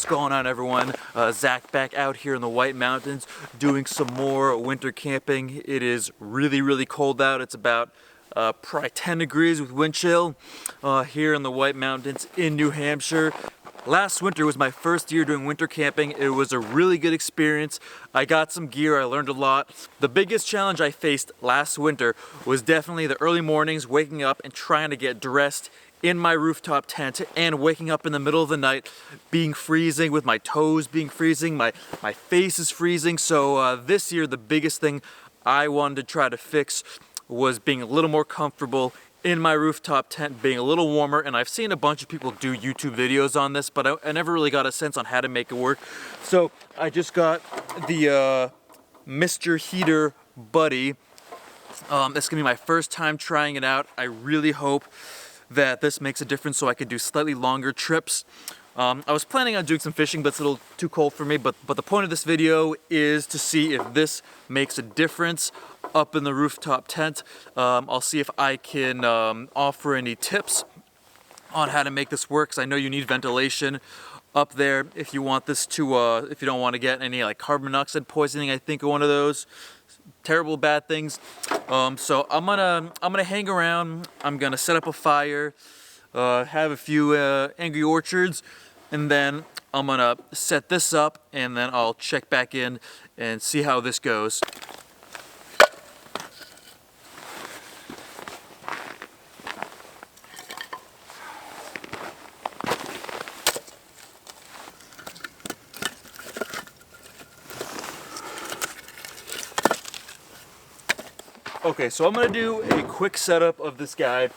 What's going on, everyone? Zach back out here in the White Mountains doing some more winter camping. It is really cold out. It's about probably 10 degrees with wind chill here in the White Mountains in New Hampshire. Last winter was my first year doing winter camping. It was a really good experience. I got some gear, I learned a lot. The biggest challenge I faced last winter was definitely the early mornings, waking up and trying to get dressed in my rooftop tent, and waking up in the middle of the night being freezing, with my toes being freezing, my face is freezing. So this year the biggest thing I wanted to try to fix was being a little more comfortable in my rooftop tent, being a little warmer. And I've seen a bunch of people do YouTube videos on this, but I never really got a sense on how to make it work. So I just got the Mr. Heater Buddy. This is gonna be my first time trying it out. I really hope that this makes a difference so I could do slightly longer trips. I was planning on doing some fishing, but it's a little too cold for me. But the point of this video is to see if this makes a difference up in the rooftop tent. I'll see if I can offer any tips on how to make this work, because I know you need ventilation up there if you want this to, if you don't want to get any like carbon monoxide poisoning, I think, are one of those terrible bad things. So I'm gonna hang around. I'm gonna set up a fire, have a few Angry Orchards, and then I'm gonna set this up, and then I'll check back in and see how this goes. Okay, so I'm gonna do a quick setup of this guy.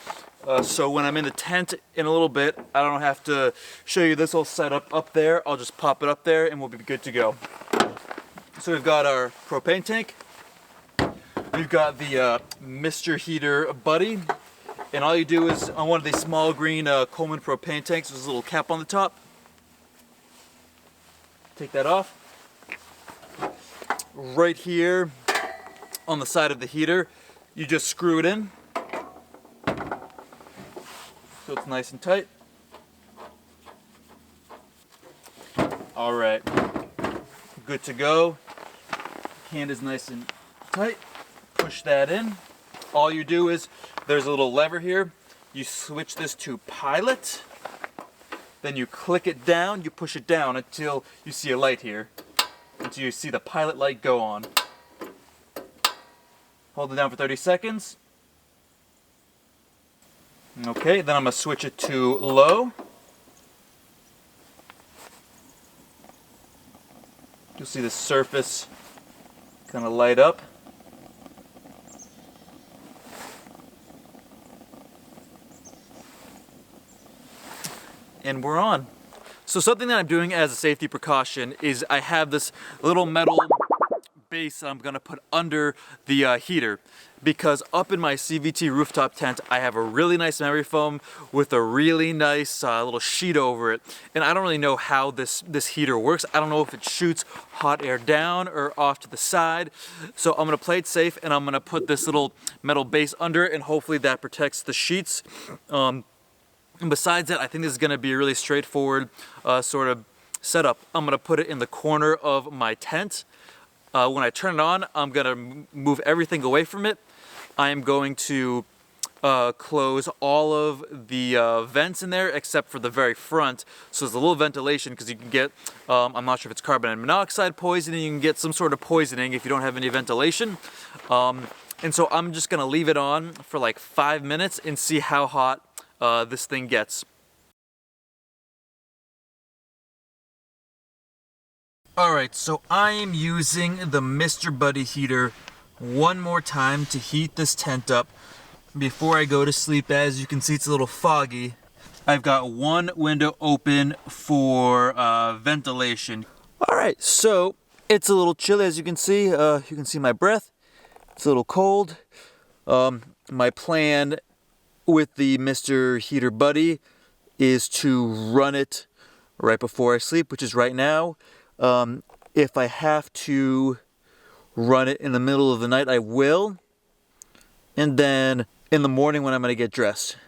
So when I'm in the tent in a little bit, I don't have to show you this whole setup up there. I'll just pop it up there and we'll be good to go. So we've got our propane tank. We've got the Mr. Heater Buddy. And all you do is, on one of these small green Coleman propane tanks, there's a little cap on the top. Take that off. Right here on the side of the heater, you just screw it in so it's nice and tight. All right, good to go. Hand is nice and tight. Push that in. All you do is, there's a little lever here. You switch this to pilot. Then you click it down. You push it down until you see a light here. Until you see the pilot light go on. Hold it down for 30 seconds. Okay, then I'm going to switch it to low. You'll see the surface kind of light up. And we're on. So something that I'm doing as a safety precaution is I have this little metal base that I'm gonna put under the heater, because up in my CVT rooftop tent I have a really nice memory foam with a really nice little sheet over it, and I don't really know how this heater works. I don't know if it shoots hot air down or off to the side, so I'm gonna play it safe and I'm gonna put this little metal base under it, and hopefully that protects the sheets. And besides that, I think this is gonna be a really straightforward sort of setup. I'm gonna put it in the corner of my tent. When I turn it on, I'm gonna move everything away from it. I am going to close all of the vents in there except for the very front, so there's a little ventilation, because you can get, I'm not sure if it's carbon monoxide poisoning, you can get some sort of poisoning if you don't have any ventilation. And so I'm just gonna leave it on for like 5 minutes and see how hot this thing gets. Alright, so I am using the Mr. Buddy heater one more time to heat this tent up before I go to sleep. As you can see, it's a little foggy. I've got one window open for ventilation. Alright, so it's a little chilly, as you can see. You can see my breath. It's a little cold. My plan with the Mr. Heater Buddy is to run it right before I sleep, which is right now. If I have to run it in the middle of the night, I will. And then in the morning when I'm going to get dressed.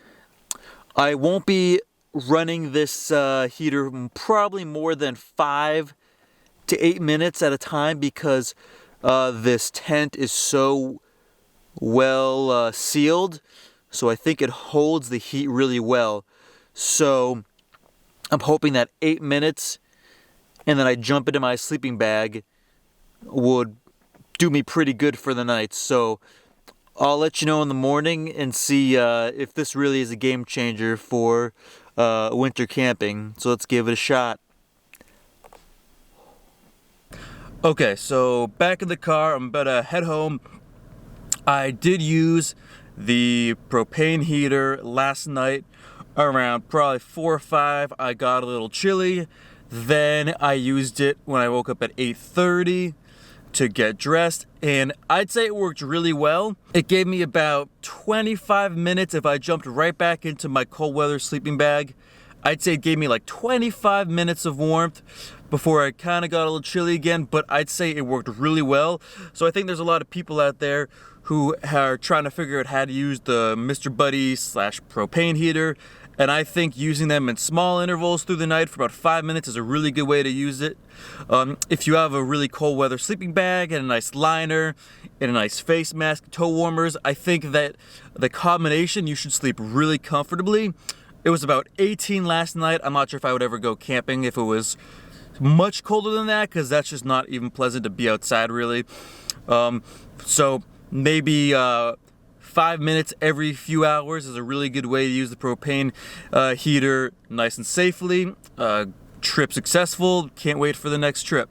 I won't be running this heater probably more than 5 to 8 minutes at a time because this tent is so well sealed. So I think it holds the heat really well. So I'm hoping that 8 minutes and then I jump into my sleeping bag would do me pretty good for the night. So I'll let you know in the morning and see if this really is a game changer for winter camping. So let's give it a shot. Okay, so back in the car, I'm about to head home. I did use the propane heater last night around probably 4 or 5. I got a little chilly. Then I used it when I woke up at 8:30 to get dressed, and I'd say it worked really well. It gave me about 25 minutes if I jumped right back into my cold weather sleeping bag. I'd say it gave me like 25 minutes of warmth before I kind of got a little chilly again, but I'd say it worked really well. So I think there's a lot of people out there who are trying to figure out how to use the Mr. Buddy / propane heater, and I think using them in small intervals through the night for about 5 minutes is a really good way to use it. If you have a really cold weather sleeping bag and a nice liner and a nice face mask, toe warmers, I think that the combination, you should sleep really comfortably. It was about 18 last night. I'm not sure if I would ever go camping if it was much colder than that, because that's just not even pleasant to be outside really. So maybe 5 minutes every few hours is a really good way to use the propane heater nice and safely. Trip successful. Can't wait for the next trip.